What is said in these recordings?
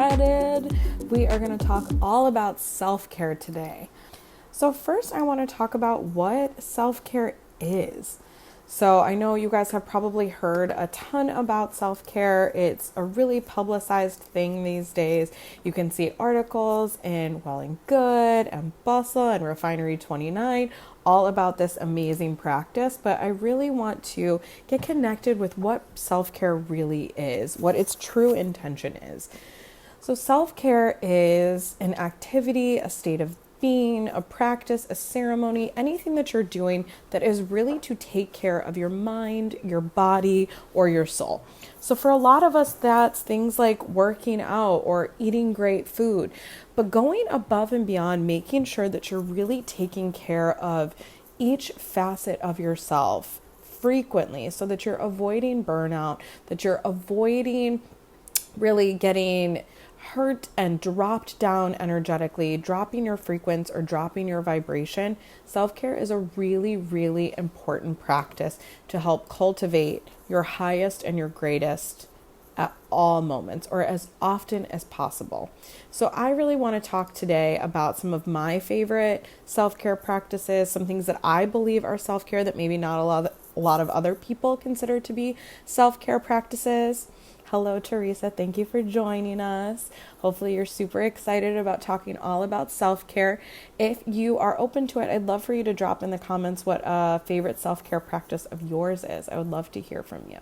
excited. We are going to talk all about self-care today. So first I want to talk about what self-care is. So I know you guys have probably heard a ton about self-care. It's a really publicized thing these days. You can see articles in Well and Good and Bustle and Refinery 29 all about this amazing practice, but I really want to get connected with what self-care really is, what its true intention is. So self-care is an activity, a state of being, a practice, a ceremony, anything that you're doing that is really to take care of your mind, your body, or your soul. So for a lot of us, that's things like working out or eating great food, but going above and beyond, making sure that you're really taking care of each facet of yourself frequently so that you're avoiding burnout, that you're avoiding really getting hurt and dropped down energetically, dropping your frequency or dropping your vibration. Self-care is a really, really important practice to help cultivate your highest and your greatest at all moments or as often as possible. So I really want to talk today about some of my favorite self-care practices, some things that I believe are self-care that maybe not a lot of other people consider to be self-care practices. Hello, Teresa. Thank you for joining us. Hopefully you're super excited about talking all about self-care. If you are open to it, I'd love for you to drop in the comments what a favorite self-care practice of yours is. I would love to hear from you.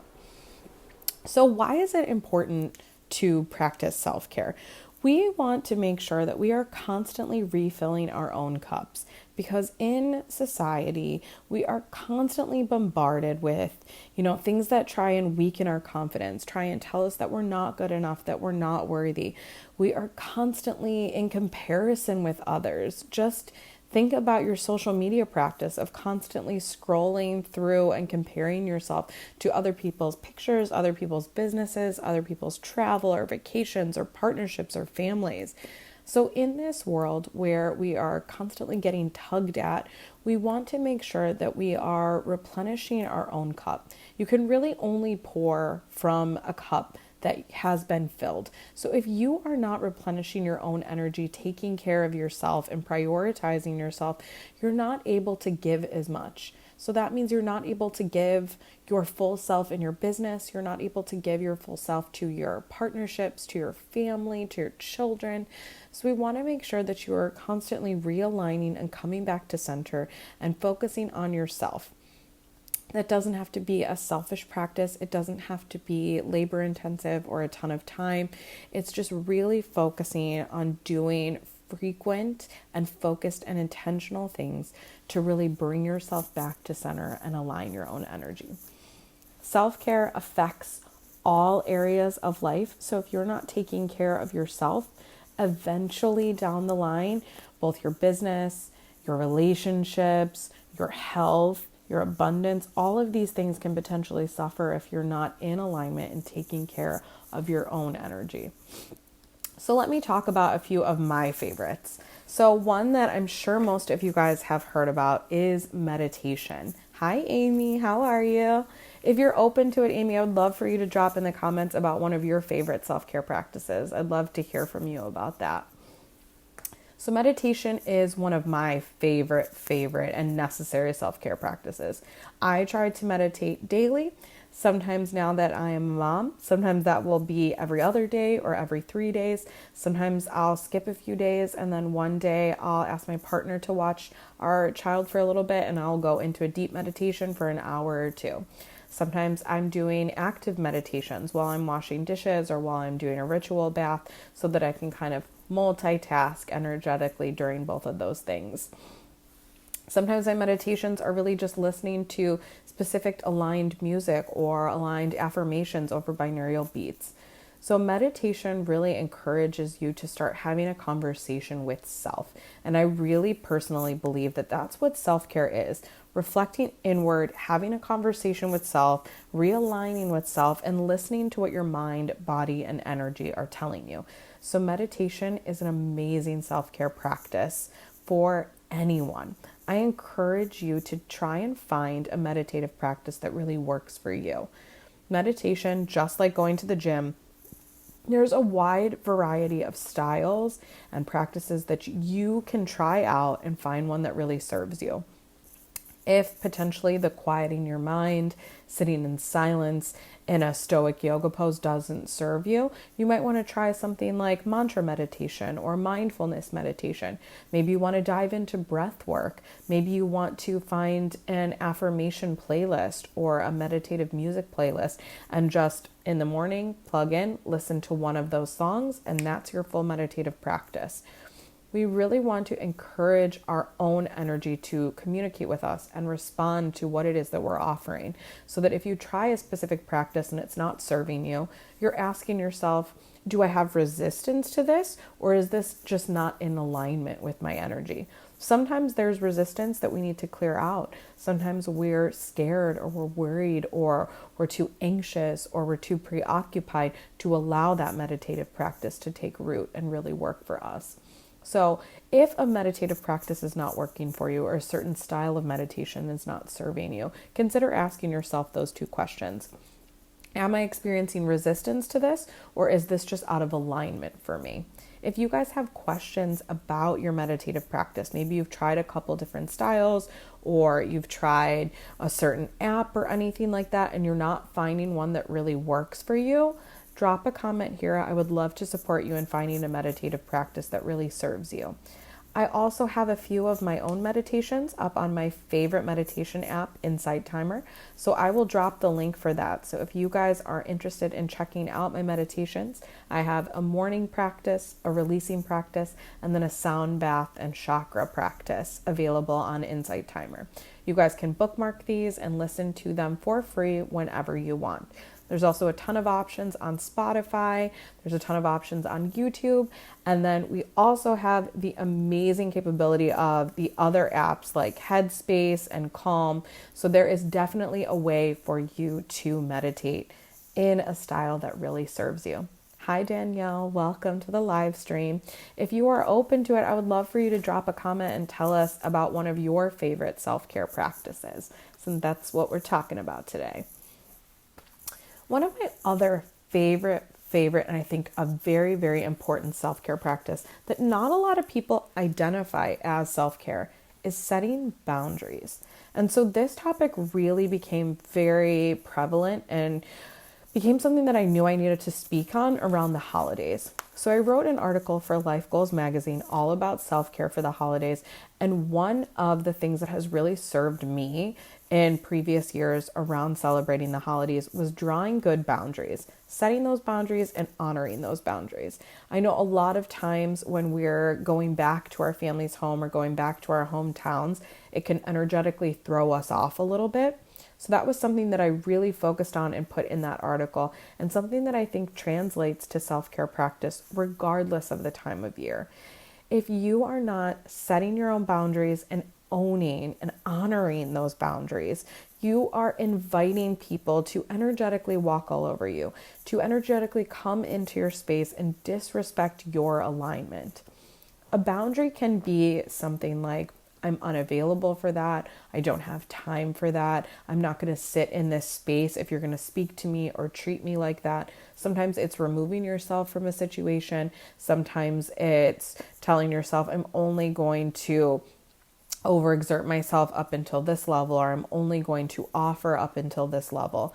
So why is it important to practice self-care? We want to make sure that we are constantly refilling our own cups because in society, we are constantly bombarded with, things that try and weaken our confidence, try and tell us that we're not good enough, that we're not worthy. We are constantly in comparison with others. Just think about your social media practice of constantly scrolling through and comparing yourself to other people's pictures, other people's businesses, other people's travel or vacations or partnerships or families. So in this world where we are constantly getting tugged at, we want to make sure that we are replenishing our own cup. You can really only pour from a cup that has been filled. So if you are not replenishing your own energy, taking care of yourself and prioritizing yourself, you're not able to give as much. So that means you're not able to give your full self in your business. You're not able to give your full self to your partnerships, to your family, to your children. So we want to make sure that you are constantly realigning and coming back to center and focusing on yourself. That doesn't have to be a selfish practice. It doesn't have to be labor intensive or a ton of time. It's just really focusing on doing frequent and focused and intentional things to really bring yourself back to center and align your own energy. Self-care affects all areas of life. So if you're not taking care of yourself, eventually down the line, both your business, your relationships, your health, your abundance, all of these things can potentially suffer if you're not in alignment and taking care of your own energy. So let me talk about a few of my favorites. So one that I'm sure most of you guys have heard about is meditation. Hi, Amy. How are you? If you're open to it, Amy, I would love for you to drop in the comments about one of your favorite self-care practices. I'd love to hear from you about that. So meditation is one of my favorite and necessary self-care practices. I try to meditate daily. Sometimes now that I am a mom, sometimes that will be every other day or every 3 days. Sometimes I'll skip a few days and then one day I'll ask my partner to watch our child for a little bit and I'll go into a deep meditation for an hour or two. Sometimes I'm doing active meditations while I'm washing dishes or while I'm doing a ritual bath so that I can kind of multitask energetically during both of those things. Sometimes my meditations are really just listening to specific aligned music or aligned affirmations over binaural beats. So meditation really encourages you to start having a conversation with self. And I really personally believe that that's what self-care is. Reflecting inward, having a conversation with self, realigning with self, and listening to what your mind, body, and energy are telling you. So meditation is an amazing self-care practice for anyone. I encourage you to try and find a meditative practice that really works for you. Meditation, just like going to the gym, There's a wide variety of styles and practices that you can try out and find one that really serves you. If potentially the quieting your mind, sitting in silence in a stoic yoga pose doesn't serve you, you might want to try something like mantra meditation or mindfulness meditation. Maybe you want to dive into breath work. Maybe you want to find an affirmation playlist or a meditative music playlist and just in the morning plug in, listen to one of those songs, and that's your full meditative practice. We really want to encourage our own energy to communicate with us and respond to what it is that we're offering. So that if you try a specific practice and it's not serving you, you're asking yourself, do I have resistance to this, or is this just not in alignment with my energy? Sometimes there's resistance that we need to clear out. Sometimes we're scared or we're worried or we're too anxious or we're too preoccupied to allow that meditative practice to take root and really work for us. So if a meditative practice is not working for you or a certain style of meditation is not serving you, consider asking yourself those two questions. Am I experiencing resistance to this, or is this just out of alignment for me? If you guys have questions about your meditative practice, maybe you've tried a couple different styles or you've tried a certain app or anything like that and you're not finding one that really works for you, drop a comment here. I would love to support you in finding a meditative practice that really serves you. I also have a few of my own meditations up on my favorite meditation app, Insight Timer. So I will drop the link for that. So if you guys are interested in checking out my meditations, I have a morning practice, a releasing practice, and then a sound bath and chakra practice available on Insight Timer. You guys can bookmark these and listen to them for free whenever you want. There's also a ton of options on Spotify. There's a ton of options on YouTube. And then we also have the amazing capability of the other apps like Headspace and Calm. So there is definitely a way for you to meditate in a style that really serves you. Hi, Danielle. Welcome to the live stream. If you are open to it, I would love for you to drop a comment and tell us about one of your favorite self-care practices. So that's what we're talking about today. One of my other favorite, and I think a very, very important self-care practice that not a lot of people identify as self-care is setting boundaries. And so this topic really became very prevalent and became something that I knew I needed to speak on around the holidays. So I wrote an article for Life Goals magazine all about self-care for the holidays. And one of the things that has really served me in previous years around celebrating the holidays was drawing good boundaries, setting those boundaries and honoring those boundaries. I know a lot of times when we're going back to our family's home or going back to our hometowns, it can energetically throw us off a little bit. So that was something that I really focused on and put in that article, and something that I think translates to self-care practice regardless of the time of year. If you are not setting your own boundaries and owning and honoring those boundaries, you are inviting people to energetically walk all over you, to energetically come into your space and disrespect your alignment. A boundary can be something like, I'm unavailable for that. I don't have time for that. I'm not going to sit in this space if you're going to speak to me or treat me like that. Sometimes it's removing yourself from a situation. Sometimes it's telling yourself, I'm only going to overexert myself up until this level, or I'm only going to offer up until this level.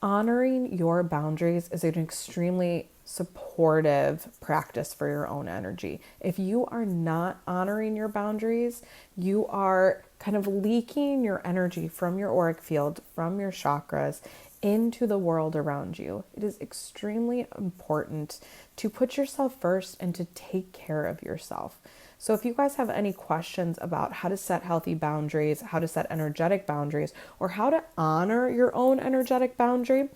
Honoring your boundaries is an extremely supportive practice for your own energy. If you are not honoring your boundaries, you are kind of leaking your energy from your auric field, from your chakras, into the world around you. It is extremely important to put yourself first and to take care of yourself. So if you guys have any questions about how to set healthy boundaries, how to set energetic boundaries, or how to honor your own energetic boundary,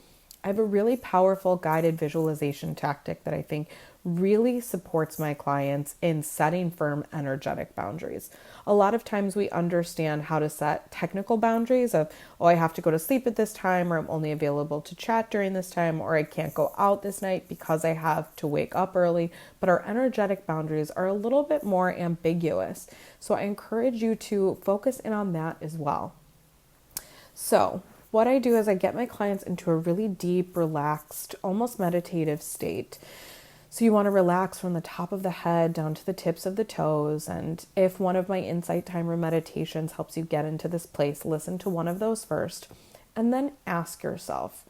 I have a really powerful guided visualization tactic that I think really supports my clients in setting firm energetic boundaries. A lot of times we understand how to set technical boundaries of, oh, I have to go to sleep at this time, or I'm only available to chat during this time, or I can't go out this night because I have to wake up early. But our energetic boundaries are a little bit more ambiguous. So I encourage you to focus in on that as well. So what I do is I get my clients into a really deep, relaxed, almost meditative state. So you want to relax from the top of the head down to the tips of the toes. And if one of my insight timer meditations helps you get into this place, listen to one of those first, and then ask yourself,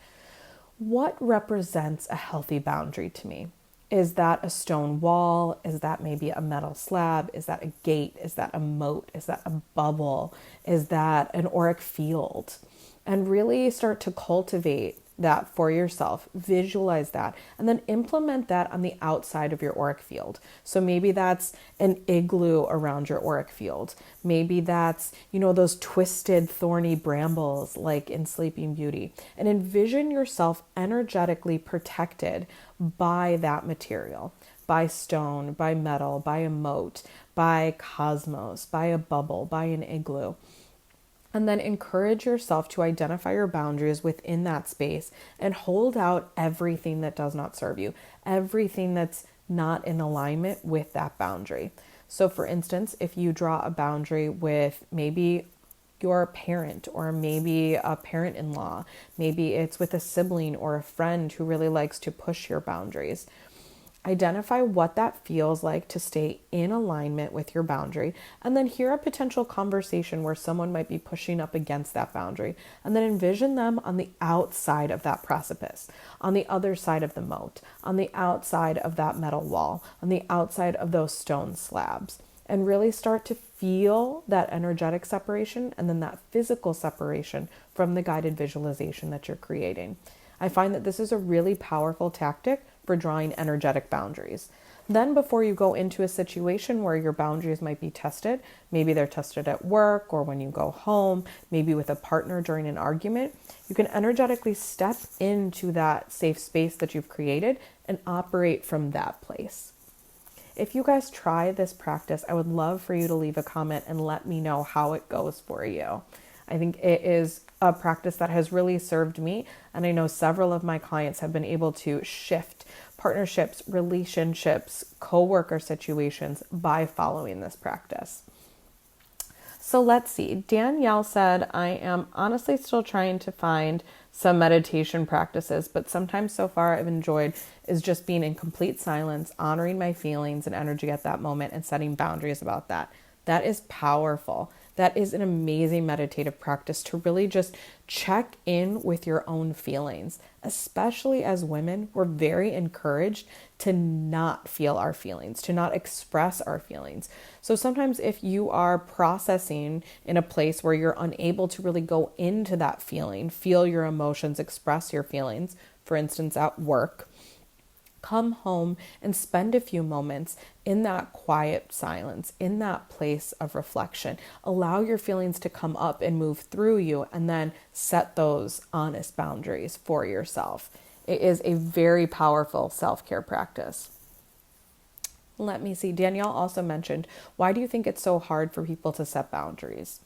what represents a healthy boundary to me? Is that a stone wall? Is that maybe a metal slab? Is that a gate? Is that a moat? Is that a bubble? Is that an auric field? And really start to cultivate that for yourself. Visualize that and then implement that on the outside of your auric field. So maybe that's an igloo around your auric field. Maybe that's, those twisted, thorny brambles like in Sleeping Beauty. And envision yourself energetically protected by that material, by stone, by metal, by a moat, by cosmos, by a bubble, by an igloo. And then encourage yourself to identify your boundaries within that space and hold out everything that does not serve you, everything that's not in alignment with that boundary. So for instance, if you draw a boundary with maybe your parent or maybe a parent-in-law, maybe it's with a sibling or a friend who really likes to push your boundaries. Identify what that feels like to stay in alignment with your boundary, and then hear a potential conversation where someone might be pushing up against that boundary, and then envision them on the outside of that precipice, on the other side of the moat, on the outside of that metal wall, on the outside of those stone slabs, and really start to feel that energetic separation and then that physical separation from the guided visualization that you're creating. I find that this is a really powerful tactic for drawing energetic boundaries. Then before you go into a situation where your boundaries might be tested, maybe they're tested at work or when you go home, maybe with a partner during an argument, you can energetically step into that safe space that you've created and operate from that place. If you guys try this practice, I would love for you to leave a comment and let me know how it goes for you. I think it is a practice that has really served me, and I know several of my clients have been able to shift partnerships, relationships, co-worker situations by following this practice. So let's see. Danielle said, I am honestly still trying to find some meditation practices, but sometimes so far I've enjoyed is just being in complete silence, honoring my feelings and energy at that moment and setting boundaries about that. That is powerful. That is an amazing meditative practice to really just check in with your own feelings. Especially as women, we're very encouraged to not feel our feelings, to not express our feelings. So sometimes if you are processing in a place where you're unable to really go into that feeling, feel your emotions, express your feelings, for instance, at work, come home and spend a few moments in that quiet silence, in that place of reflection. Allow your feelings to come up and move through you, and then set those honest boundaries for yourself. It is a very powerful self-care practice. Let me see. Danielle also mentioned, why do you think it's so hard for people to set boundaries?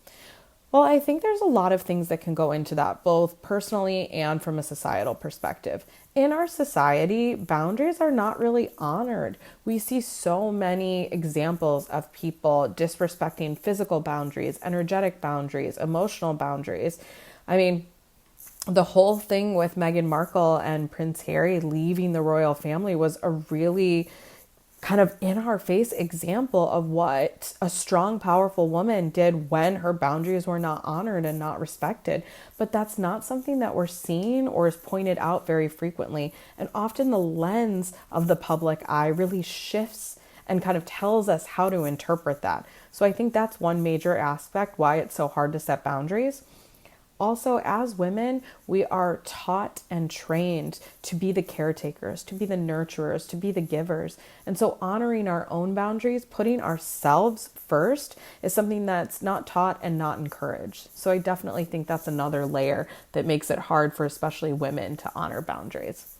Well, I think there's a lot of things that can go into that, both personally and from a societal perspective. In our society, boundaries are not really honored. We see so many examples of people disrespecting physical boundaries, energetic boundaries, emotional boundaries. I mean, the whole thing with Meghan Markle and Prince Harry leaving the royal family was a really kind of in our face example of what a strong, powerful woman did when her boundaries were not honored and not respected. But that's not something that we're seeing or is pointed out very frequently. And often the lens of the public eye really shifts and kind of tells us how to interpret that. So I think that's one major aspect why it's so hard to set boundaries. Also, as women, we are taught and trained to be the caretakers, to be the nurturers, to be the givers. And so honoring our own boundaries, putting ourselves first, is something that's not taught and not encouraged. So I definitely think that's another layer that makes it hard for especially women to honor boundaries.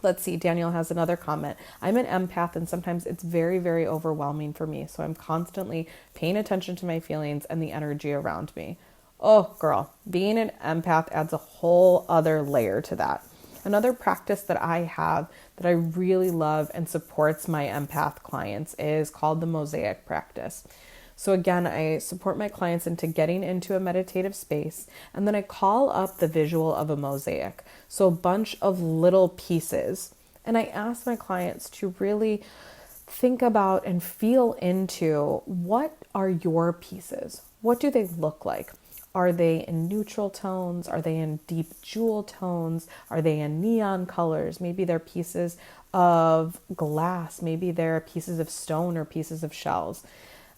Let's see, Danielle has another comment. I'm an empath and sometimes it's very, very overwhelming for me. So I'm constantly paying attention to my feelings and the energy around me. Oh, girl, being an empath adds a whole other layer to that. Another practice that I have that I really love and supports my empath clients is called the mosaic practice. So again, I support my clients into getting into a meditative space, and then I call up the visual of a mosaic. So a bunch of little pieces. And I ask my clients to really think about and feel into, what are your pieces? What do they look like? Are they in neutral tones? Are they in deep jewel tones? Are they in neon colors? Maybe they're pieces of glass. Maybe they're pieces of stone or pieces of shells.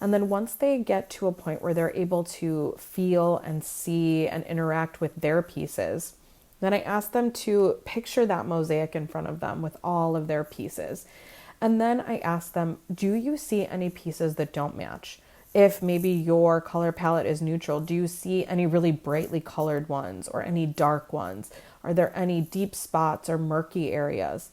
And then once they get to a point where they're able to feel and see and interact with their pieces, then I ask them to picture that mosaic in front of them with all of their pieces. And then I ask them, do you see any pieces that don't match? If maybe your color palette is neutral, do you see any really brightly colored ones or any dark ones? Are there any deep spots or murky areas?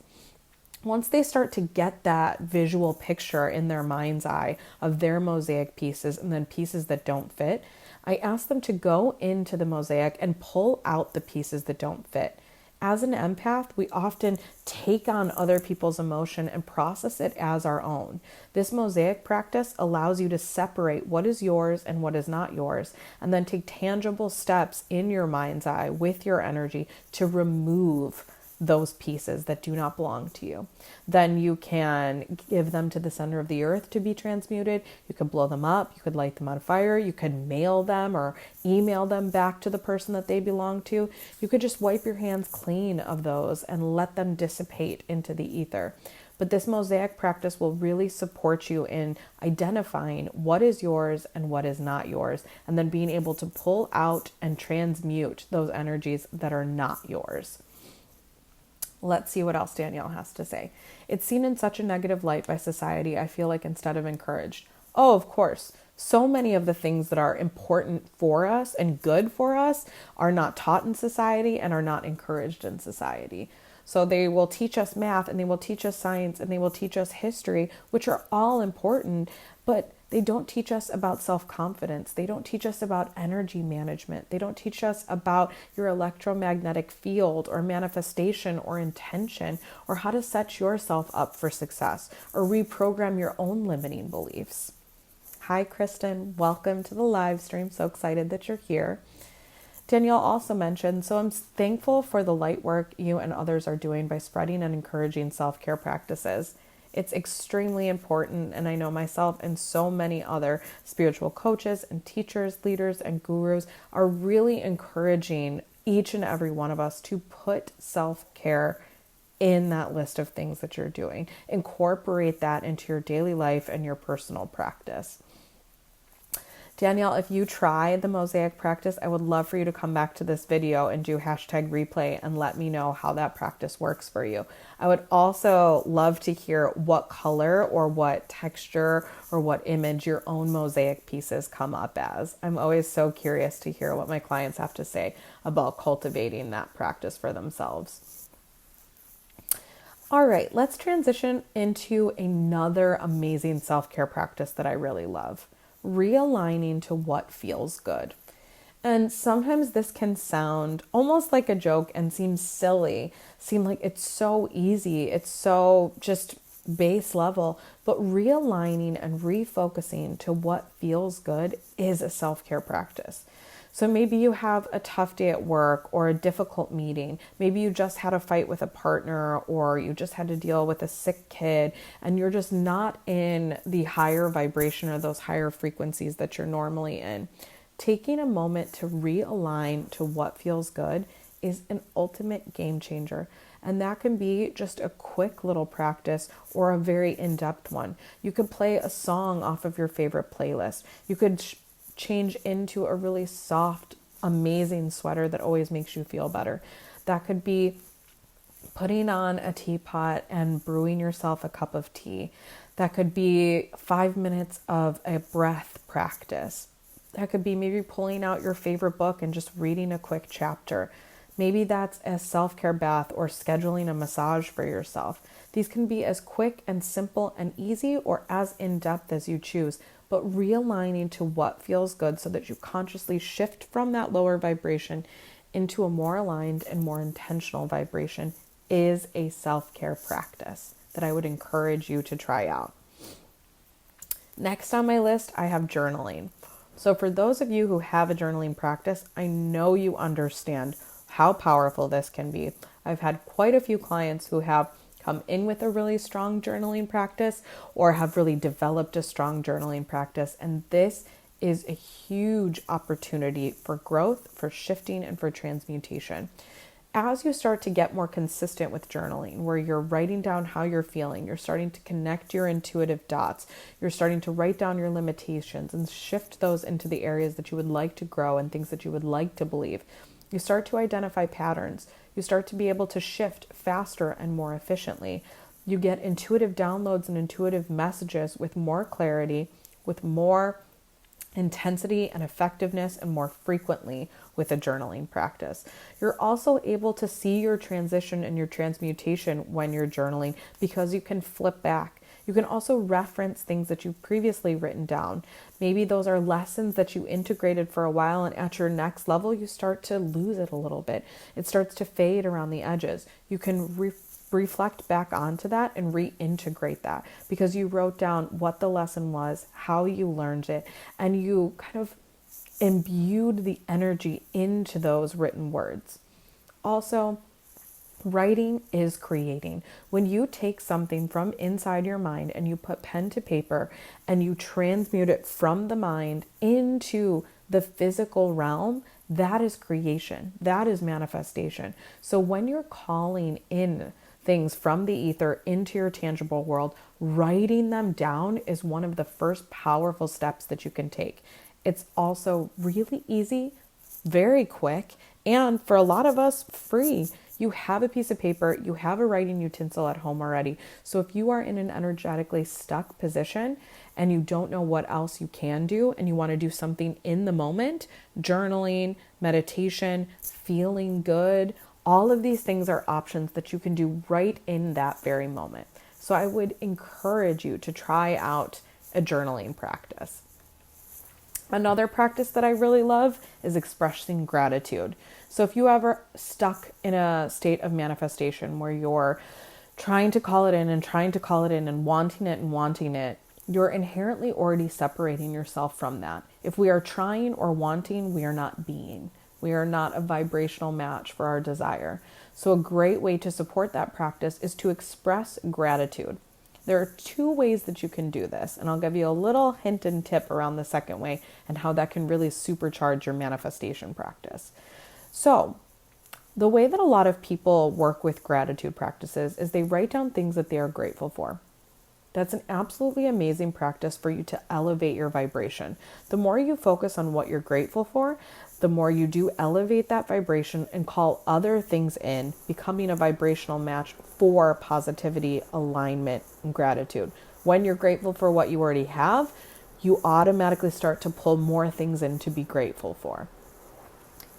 Once they start to get that visual picture in their mind's eye of their mosaic pieces and then pieces that don't fit, I ask them to go into the mosaic and pull out the pieces that don't fit. As an empath, we often take on other people's emotion and process it as our own. This mosaic practice allows you to separate what is yours and what is not yours, and then take tangible steps in your mind's eye with your energy to remove those pieces that do not belong to you. Then you can give them to the center of the earth to be transmuted. You could blow them up. You could light them on fire. You could mail them or email them back to the person that they belong to. You could just wipe your hands clean of those and let them dissipate into the ether. But this mosaic practice will really support you in identifying what is yours and what is not yours, and then being able to pull out and transmute those energies that are not yours. Let's see what else Danielle has to say. It's seen in such a negative light by society, I feel like, instead of encouraged. Oh, of course. So many of the things that are important for us and good for us are not taught in society and are not encouraged in society. So they will teach us math and they will teach us science and they will teach us history, which are all important, but they don't teach us about self-confidence. They don't teach us about energy management. They don't teach us about your electromagnetic field or manifestation or intention, or how to set yourself up for success or reprogram your own limiting beliefs. Hi, Kristen. Welcome to the live stream. So excited that you're here. Danielle also mentioned, so I'm thankful for the light work you and others are doing by spreading and encouraging self-care practices. It's extremely important, and I know myself and so many other spiritual coaches and teachers, leaders, and gurus are really encouraging each and every one of us to put self-care in that list of things that you're doing. Incorporate that into your daily life and your personal practice. Danielle, if you try the mosaic practice, I would love for you to come back to this video and do #replay and let me know how that practice works for you. I would also love to hear what color or what texture or what image your own mosaic pieces come up as. I'm always so curious to hear what my clients have to say about cultivating that practice for themselves. All right, let's transition into another amazing self-care practice that I really love. Realigning to what feels good. And sometimes this can sound almost like a joke and seem silly, seem like it's so easy, it's so just base level, but realigning and refocusing to what feels good is a self-care practice. So maybe you have a tough day at work or a difficult meeting. Maybe you just had a fight with a partner, or you just had to deal with a sick kid, and you're just not in the higher vibration or those higher frequencies that you're normally in. Taking a moment to realign to what feels good is an ultimate game changer. And that can be just a quick little practice or a very in-depth one. You could play a song off of your favorite playlist. You could change into a really soft, amazing sweater that always makes you feel better. That could be putting on a teapot and brewing yourself a cup of tea. That could be 5 minutes of a breath practice. That could be maybe pulling out your favorite book and just reading a quick chapter. Maybe that's a self-care bath or scheduling a massage for yourself. These can be as quick and simple and easy, or as in-depth as you choose, but realigning to what feels good so that you consciously shift from that lower vibration into a more aligned and more intentional vibration is a self-care practice that I would encourage you to try out. Next on my list, I have journaling. So, for those of you who have a journaling practice, I know you understand how powerful this can be. I've had quite a few clients who have come in with a really strong journaling practice or have really developed a strong journaling practice. And this is a huge opportunity for growth, for shifting, and for transmutation. As you start to get more consistent with journaling, where you're writing down how you're feeling, you're starting to connect your intuitive dots, you're starting to write down your limitations and shift those into the areas that you would like to grow and things that you would like to believe. You start to identify patterns. You start to be able to shift faster and more efficiently. You get intuitive downloads and intuitive messages with more clarity, with more intensity and effectiveness, and more frequently with a journaling practice. You're also able to see your transition and your transmutation when you're journaling because you can flip back. You can also reference things that you've previously written down. Maybe those are lessons that you integrated for a while, and at your next level, you start to lose it a little bit. It starts to fade around the edges. You can reflect back onto that and reintegrate that because you wrote down what the lesson was, how you learned it, and you kind of imbued the energy into those written words. Also, writing is creating. When you take something from inside your mind and you put pen to paper and you transmute it from the mind into the physical realm, that is creation. That is manifestation. So when you're calling in things from the ether into your tangible world, writing them down is one of the first powerful steps that you can take. It's also really easy, very quick, and for a lot of us, free. You have a piece of paper, you have a writing utensil at home already. So if you are in an energetically stuck position and you don't know what else you can do and you want to do something in the moment, journaling, meditation, feeling good, all of these things are options that you can do right in that very moment. So I would encourage you to try out a journaling practice. Another practice that I really love is expressing gratitude. So if you ever stuck in a state of manifestation where you're trying to call it in and trying to call it in and wanting it, you're inherently already separating yourself from that. If we are trying or wanting, we are not being. We are not a vibrational match for our desire. So a great way to support that practice is to express gratitude. There are two ways that you can do this, and I'll give you a little hint and tip around the second way and how that can really supercharge your manifestation practice. So, the way that a lot of people work with gratitude practices is they write down things that they are grateful for. That's an absolutely amazing practice for you to elevate your vibration. The more you focus on what you're grateful for, the more you do elevate that vibration and call other things in, becoming a vibrational match for positivity, alignment, and gratitude. When you're grateful for what you already have, you automatically start to pull more things in to be grateful for.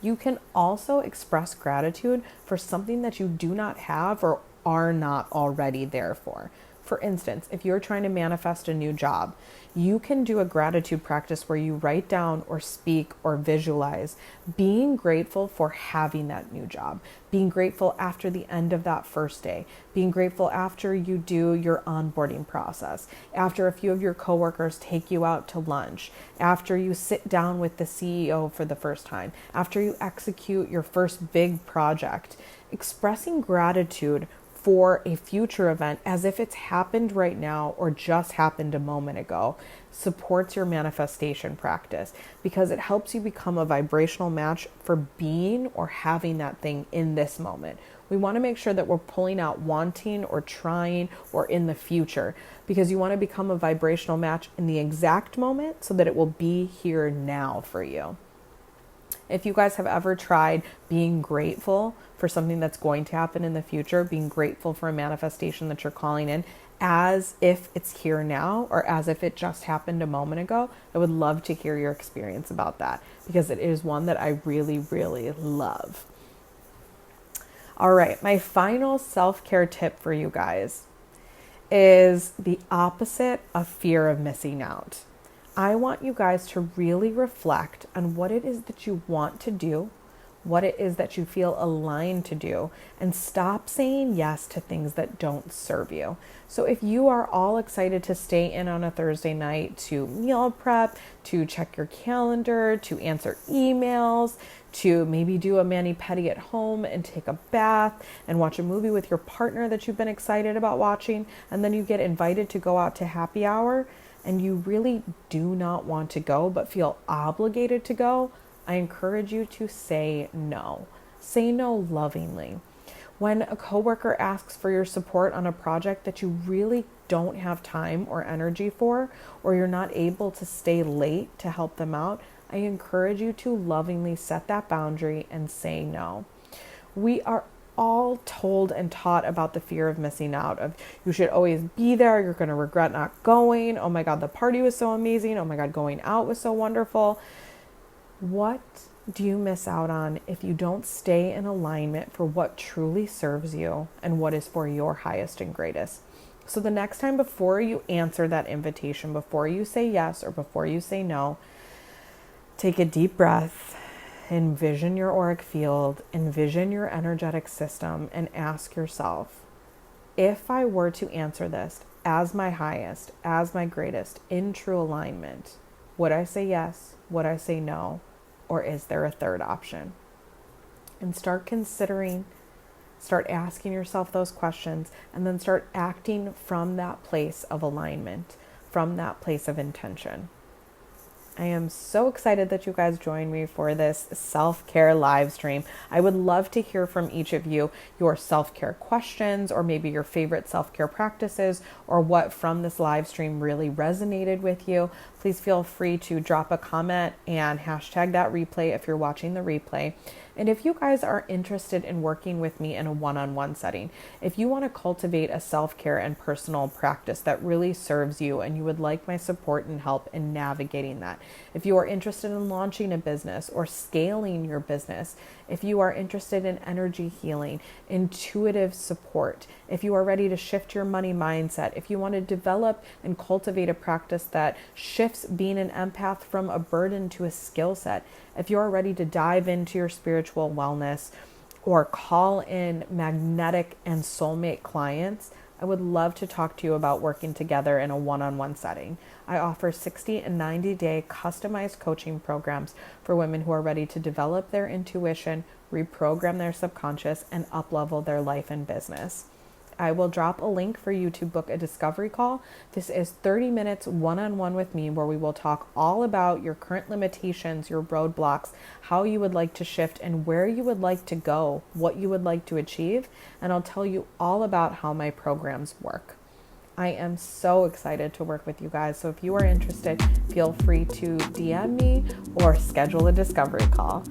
You can also express gratitude for something that you do not have or are not already there for. For instance, if you're trying to manifest a new job, you can do a gratitude practice where you write down or speak or visualize being grateful for having that new job, being grateful after the end of that first day, being grateful after you do your onboarding process, after a few of your coworkers take you out to lunch, after you sit down with the CEO for the first time, after you execute your first big project. Expressing gratitude for a future event as if it's happened right now or just happened a moment ago supports your manifestation practice because it helps you become a vibrational match for being or having that thing in this moment. We want to make sure that we're pulling out wanting or trying or in the future because you want to become a vibrational match in the exact moment so that it will be here now for you. If you guys have ever tried being grateful for something that's going to happen in the future, being grateful for a manifestation that you're calling in as if it's here now or as if it just happened a moment ago, I would love to hear your experience about that because it is one that I really, really love. All right, my final self-care tip for you guys is the opposite of fear of missing out. I want you guys to really reflect on what it is that you want to do, what it is that you feel aligned to do, and stop saying yes to things that don't serve you. So if you are all excited to stay in on a Thursday night to meal prep, to check your calendar, to answer emails, to maybe do a mani-pedi at home and take a bath and watch a movie with your partner that you've been excited about watching, and then you get invited to go out to happy hour and you really do not want to go but feel obligated to go, I encourage you to say no. Say no lovingly. When a coworker asks for your support on a project that you really don't have time or energy for, or you're not able to stay late to help them out, I encourage you to lovingly set that boundary and say no. We are all told and taught about the fear of missing out, of you should always be there, you're going to regret not going, oh my God, the party was so amazing, oh my God, going out was so wonderful. What do you miss out on if you don't stay in alignment for what truly serves you and what is for your highest and greatest? So the next time, before you answer that invitation, before you say yes or before you say no, take a deep breath, envision your auric field, envision your energetic system, and ask yourself, if I were to answer this as my highest, as my greatest, in true alignment, would I say yes? Would I say no? Or is there a third option? And start considering, start asking yourself those questions, and then start acting from that place of alignment, from that place of intention. I am so excited that you guys joined me for this self-care live stream. I would love to hear from each of you, your self-care questions, or maybe your favorite self-care practices, or what from this live stream really resonated with you. Please feel free to drop a comment and hashtag that replay if you're watching the replay. And if you guys are interested in working with me in a one-on-one setting, if you want to cultivate a self-care and personal practice that really serves you and you would like my support and help in navigating that, if you are interested in launching a business or scaling your business, if you are interested in energy healing, intuitive support, if you are ready to shift your money mindset, if you want to develop and cultivate a practice that shifts being an empath from a burden to a skill set, if you're ready to dive into your spiritual wellness or call in magnetic and soulmate clients, I would love to talk to you about working together in a one-on-one setting. I offer 60 and 90-day customized coaching programs for women who are ready to develop their intuition, reprogram their subconscious, and up-level their life and business. I will drop a link for you to book a discovery call. This is 30 minutes one-on-one with me where we will talk all about your current limitations, your roadblocks, how you would like to shift and where you would like to go, what you would like to achieve, and I'll tell you all about how my programs work. I am so excited to work with you guys. So if you are interested, feel free to DM me or schedule a discovery call.